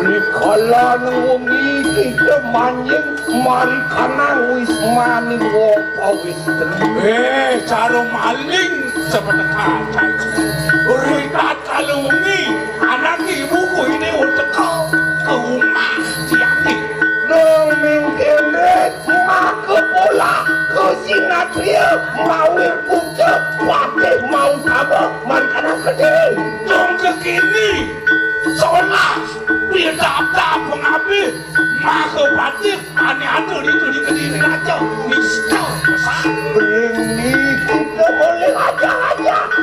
Rikalan wengi kita manjing mari kanang wis mani wong pawis. Cara maling seperti kaca. Berikat kalau ini anak ibuku ini untuk kau ke rumah siapa? Mungkin maka pula ke Sinatria mau ikut pakai mau apa makanan kedai. Dong kekini seolah berdap-dap pengambil maka batik aneh-aneh itu di kediri raja niscau besar. Ini kita boleh aja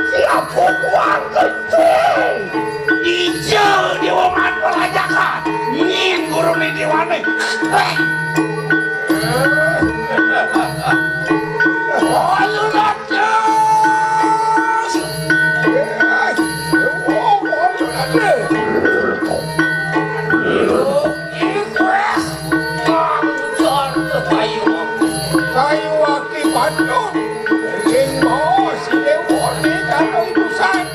siapa tuan kecil. Hijau dewaman pelajakan ingin guru ni dewane. Oh lu raja. Kayu akibat tu, sing mau si dewa ni kalau itu san.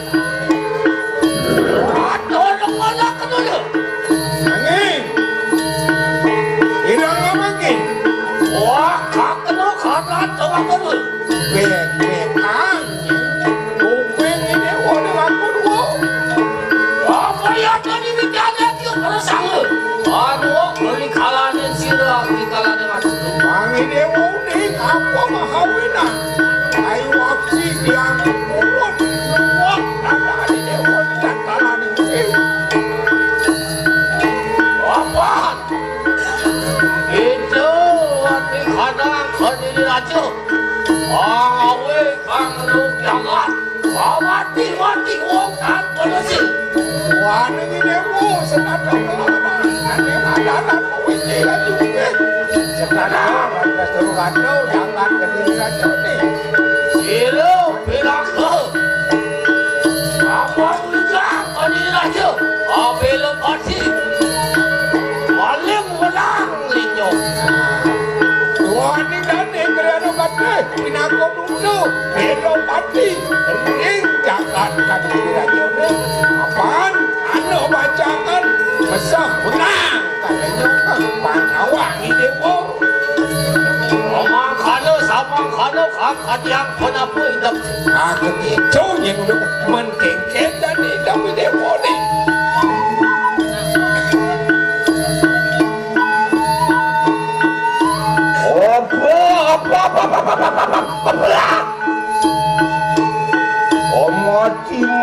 Aduh, nak kedua. Angin, hilang apa lagi? Wah, kak kedua kata tengah kedua. Bek angin, kuping ni dewa ni aku dua. Apa yang tadi bicara dia perasaan? Aduh, beli kalanin sirah, beli kalanin macam tu. Angin dewa ni apa mahawinan? Kayu aksi yang mulut, mulut ada di dewa ni dan kalah ni. Apaan? Itu di kadang kediri raja. Awe kang lu jangan. Mati wong kan polisi. Wah ni dewa senada kelana. Nanti ada kuisi lagi. Senada ada seru kado jangan kediri raja ni. Silu bilang ke. Apa bijak kediri raja? Apel pasti. Paling menang linyo. Wah ni dan ni kerana kata pinako dulu. Belo pati. Ini jangan kediri raja ni. Apaan? Anda bacakan besar menang. Katanya pangawang ni dewa. Sama kalau kakak yang pernah hidup. Aku itu yang udah menkengken dan hidup di dewa ni.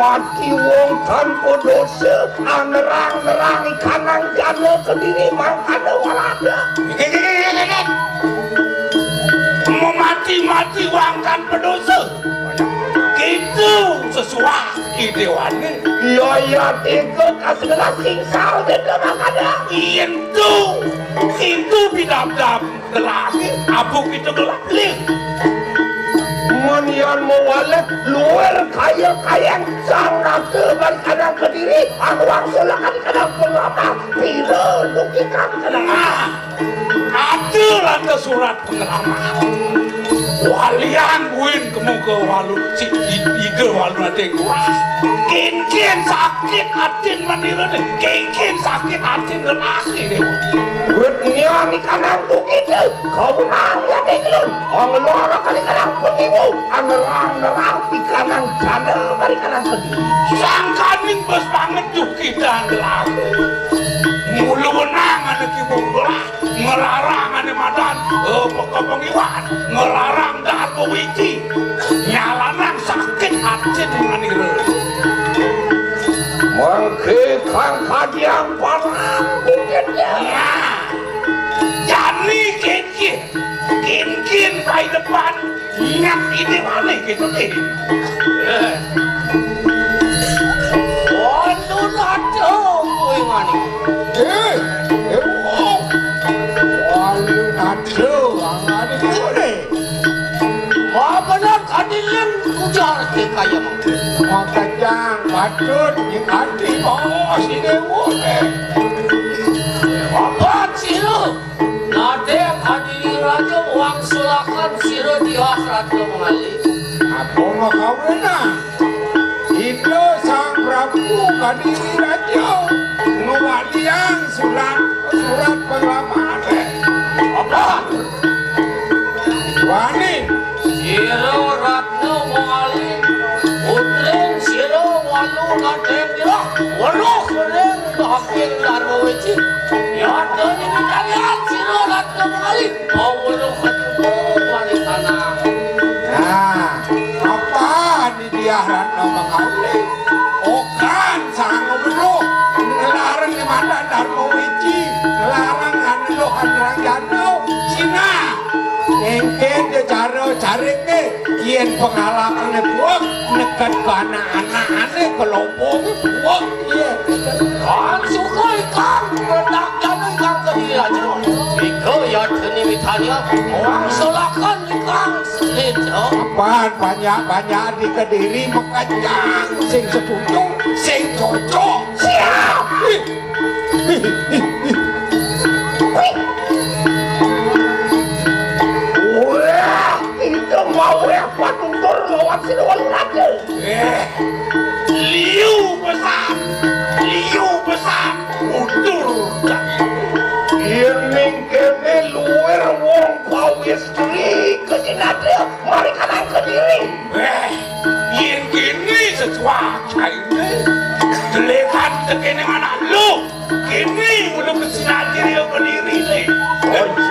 Mati wong tanpa dosa, nerang kanan jana sendiri mangkana walada. Mau mati wong tanpa dosa. Gitu sesuai dewane. Ya itu kasih singsau dia mangkana. Itu bidap-dap lelaki, abuk itu lelaki. Manian mewalek luar kaya sangat teban kadang kediri awang selakan kadang pengapa pira lukikan kadang Adalah ke surat pengalaman. Walian buin kamu ke walu si ide walu nanti gua. Kian sakit hati maniru ni. Kian sakit hati lelaki ni. Bernian ni kadang tu kita kau nangya dulu. Orang luar kali kadang penipu. Nerang di kanan kali kadang kediri. Sangkanin bos banget juga kita lelaki. Mulu benang anak ibu belah, ngelarang anak madan, pengiwan, ngelarang darbo wiji, nyalanan sakit hati dengan itu. Mengkekang kadiang palang bukitnya. Jadi kin by depan, ingat ini mana gitu nih. Oh, lu nato, boy mani. Walu nado angani kore. Benar kadilan ujar ke kaya mau. Makajang patut dikati mau si dewa ni. Apa siru? Nade kadiri raja uang sulakan siru di akhirat lo mengalir. Apa nak kawin nak? Itu sang Prabu kadiri raja ngewalian surat pengaman. Apa? Wani Siru Ratno mengalir natin nila. Walo sering bahagian darbo weci. Ya tadi dikalian sinulat kembali. Walo hatimu wanita nang. Nah, apa di diaran nama kali? Okan sang bro, ngelarang di mana darmo wiji, ngelarang anu hanrang jano, Cina. Engken dia cari ke, yen pengalaman buat nekat ke anak-anak kelompok buat iya. Kan suka ikan bedak jano ikan kediri aja. Iko ya tani mitanya, orang solakan ikan sejo. Apaan banyak di Kediri mekajang sing setuju sing cocok siap. Wah, itu mau ya patung tur lawan sinuan raja. Liu besar mundur Ini kene luar wong bau istri kesinatria mari kanan Kediri. yen kini sesuatu ini delekan tekene mana lu kini belum kesinatir yang berdiri nih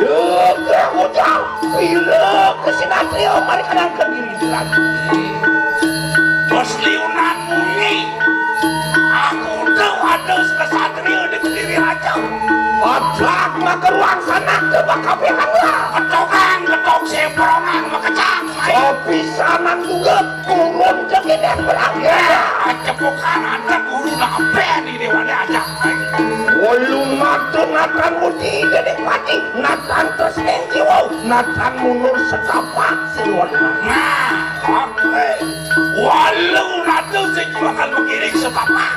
Juga ucap bila kesinatria mari kanan Kediri lagi. bos liunan muni aku udah ada kesatria di Kediri aja Otak mageruang sana ke bakabehan lah. ketok semperongan makecang Kopi sanan juga turun jegeden berakhir. cepukan ada guru nape nih dewana aja Walu natan mudi gede pati natan tersen jiwa natan munur setapak siluan. nah oke walau nanti saya bakal mengiring setapak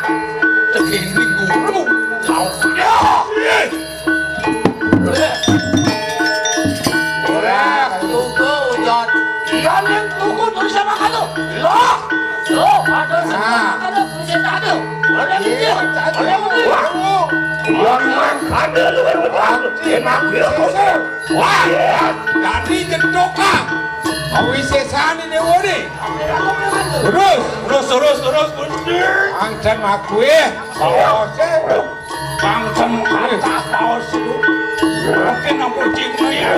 tegini guru tahu ya Tunggu ujar. Yang tunggu terus sama kamu. Loh, ada sama kamu terus ada. Ada dia, ada dia. Yang mangkada lu yang enak bila kosong. Wah, tadi jendoka. Awi sesani ne wone. Terus. Angcan aku ya. bangsa kata paus itu mungkin aku cinta ya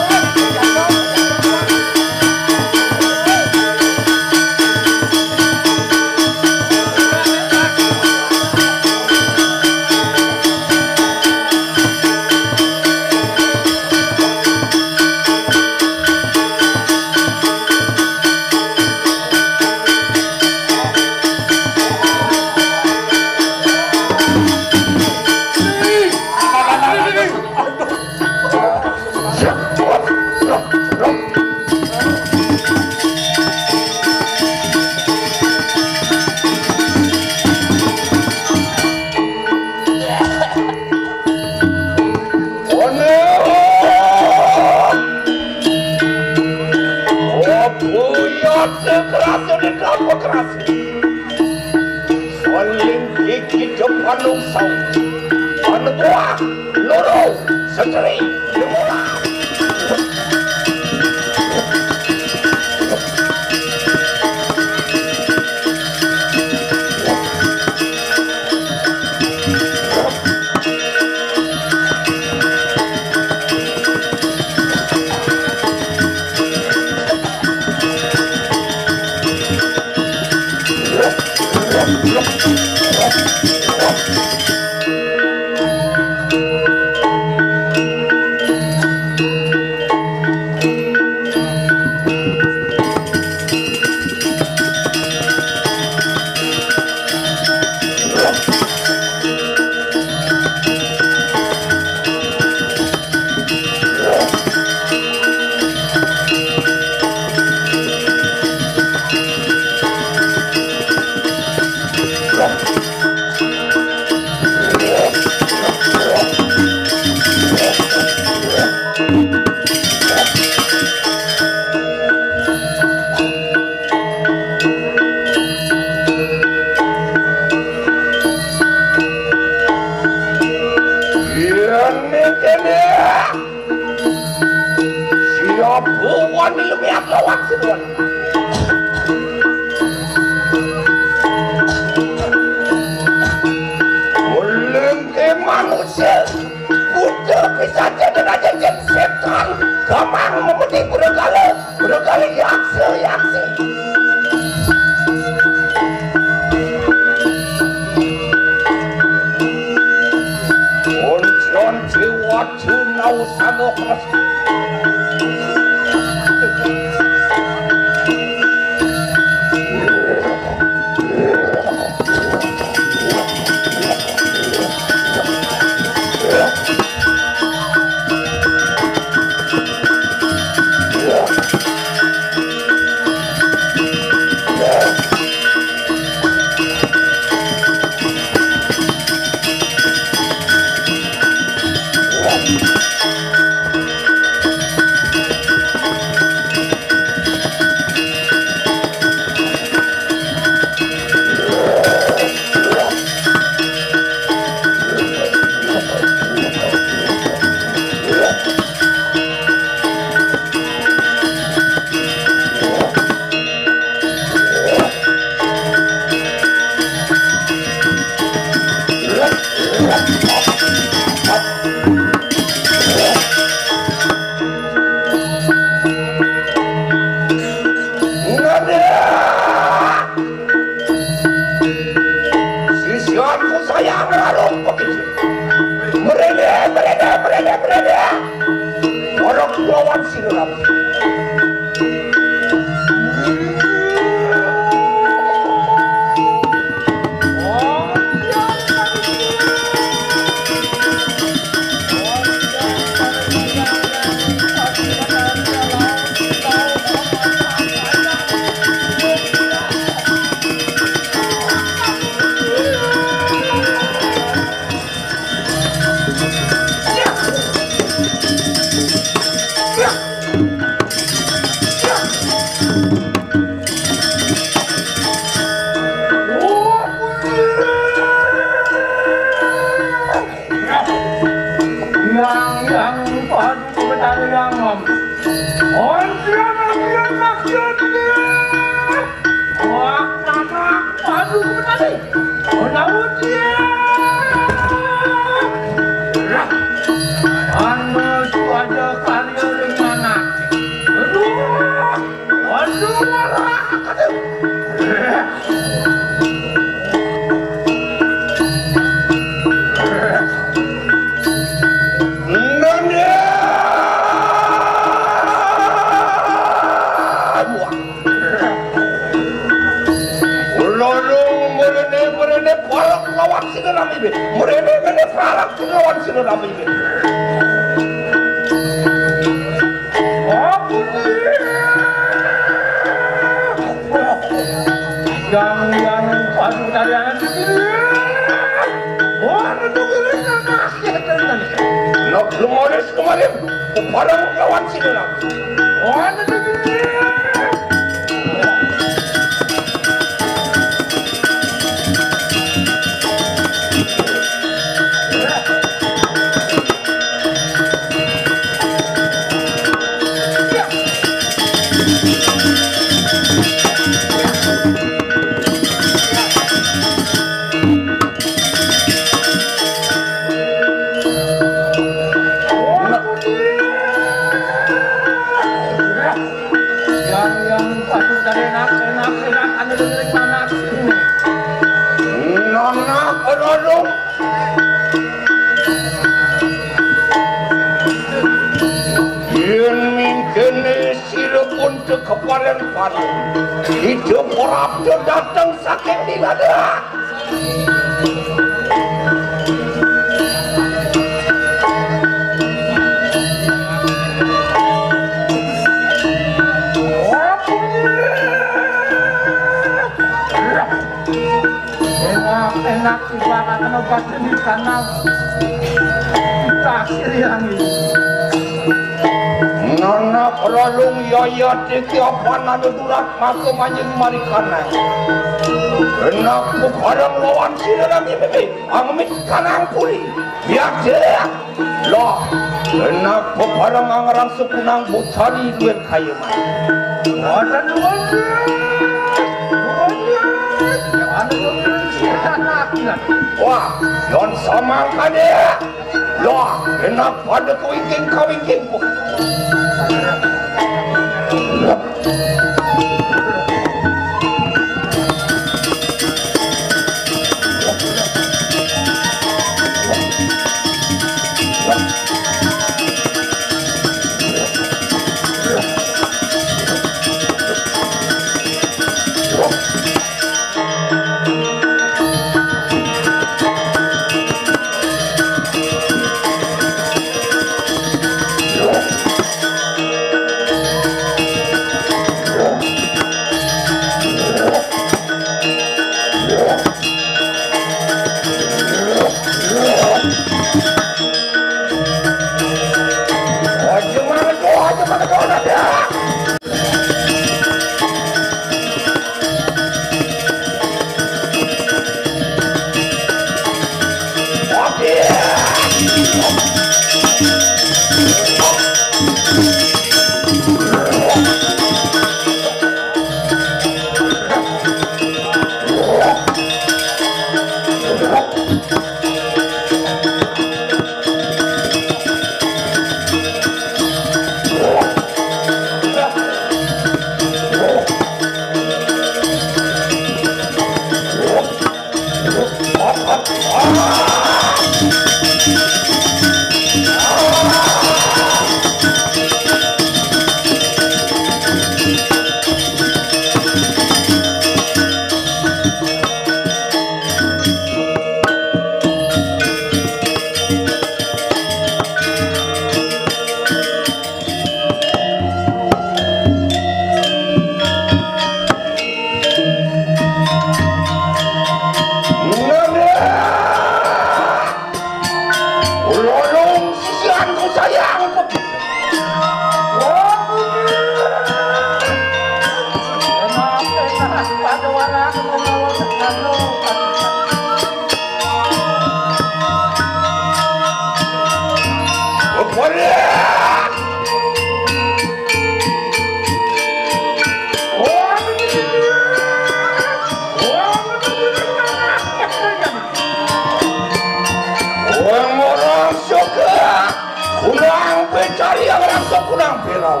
Cari yang rangsok kurang belau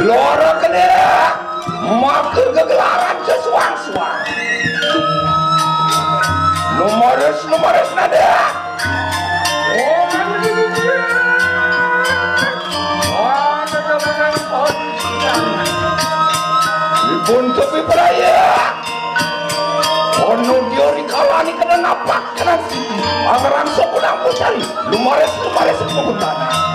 loro kene makan kegelaran sesuang-suang numeres nada dibuntuk bibraya ono diori kalani kena napak kena sini pangeran sokudang pucari lumares pengundana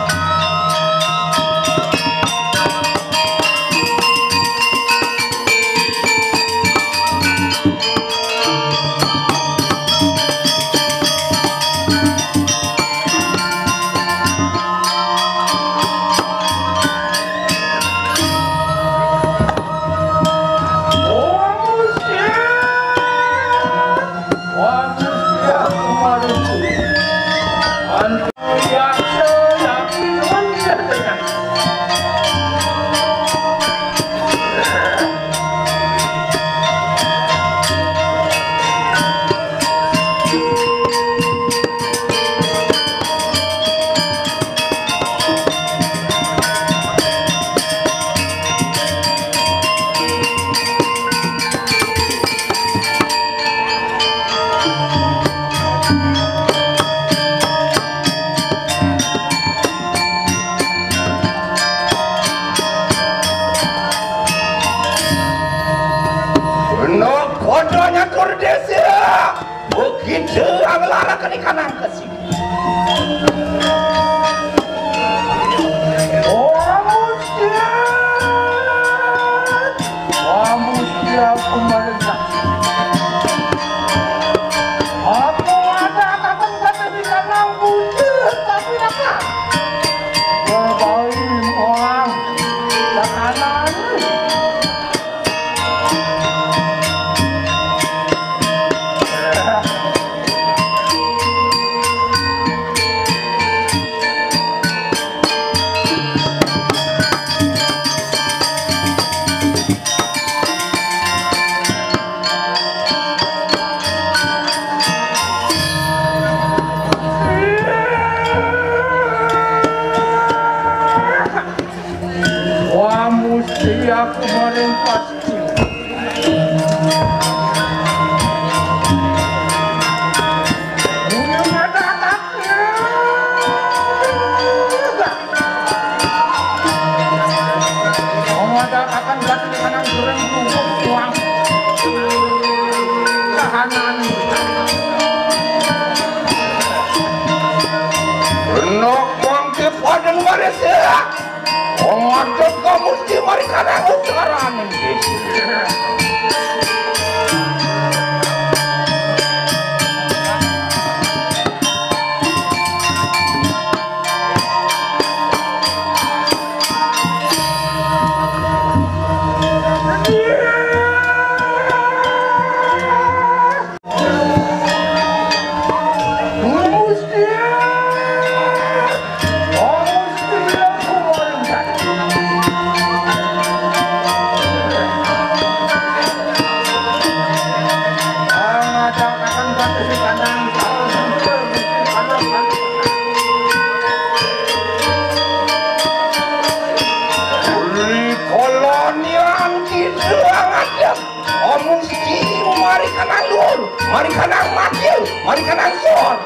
mari kanang makil, mari kanang son.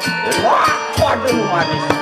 Wah, waduh manis.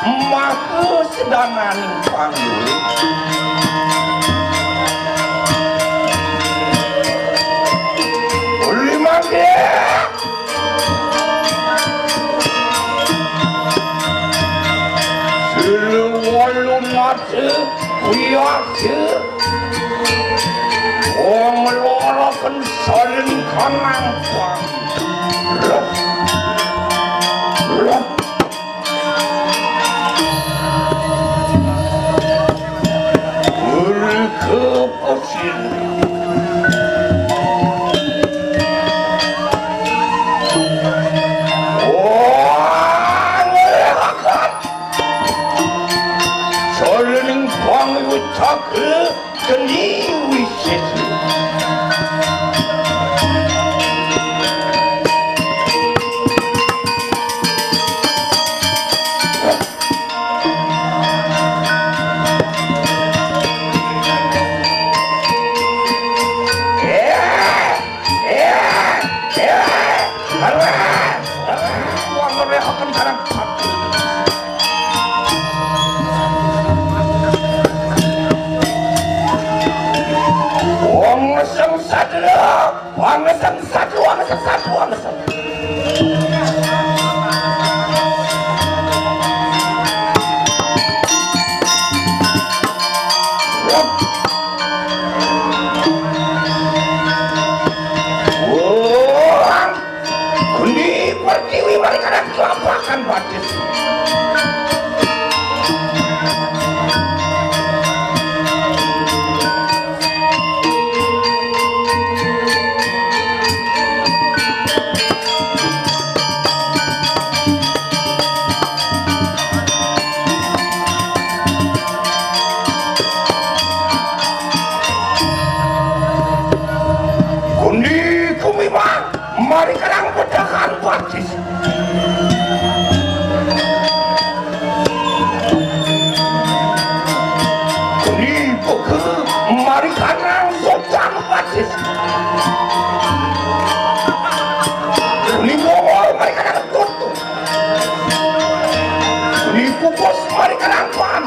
maka sedananing panggul lima dia seluruh mata kuyaknya melorokan saling kanang panggul keposin ngelakat saling panggil tak geni wisit mari kadang pedahan batis kuni buku mari kadang sojan batis kuni ngomol mari kadang tutup kuni pupus mari kadang pan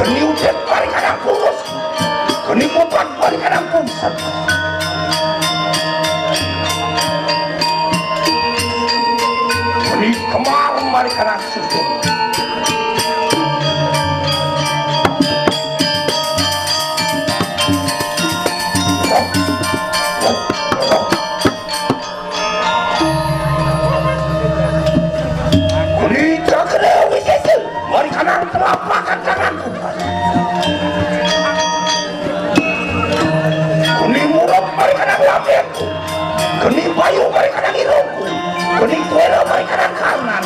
kuni udet mari kadang pulus kuni pupat mari kadang pusat kemarin mari kadang susu kuni cakra wisesa mari kadang telapakan tanganku kuni murab mari kadang lambeku kuni bayu mari kadang irungku kuni tuera mari kadang kanan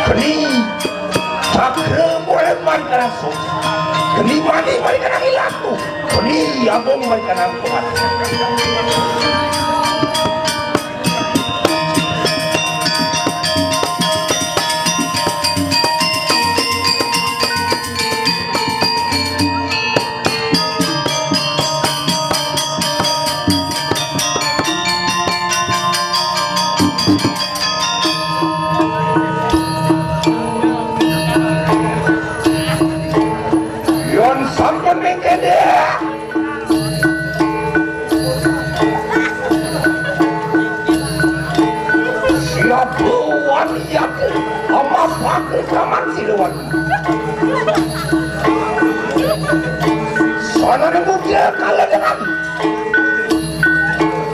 keni cakra boleh mari kadang sus keni mani mari kadang ilaku keni abong mari kadang kuat sana nunggu kalah dengan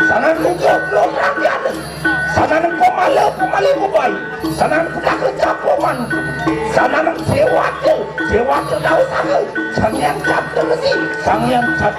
sana nunggu belum rakyat sana nunggu pemali bubai sana nunggu kerja poman sana nunggu sewa tahu sana sang yang cap terlesi sang yang cap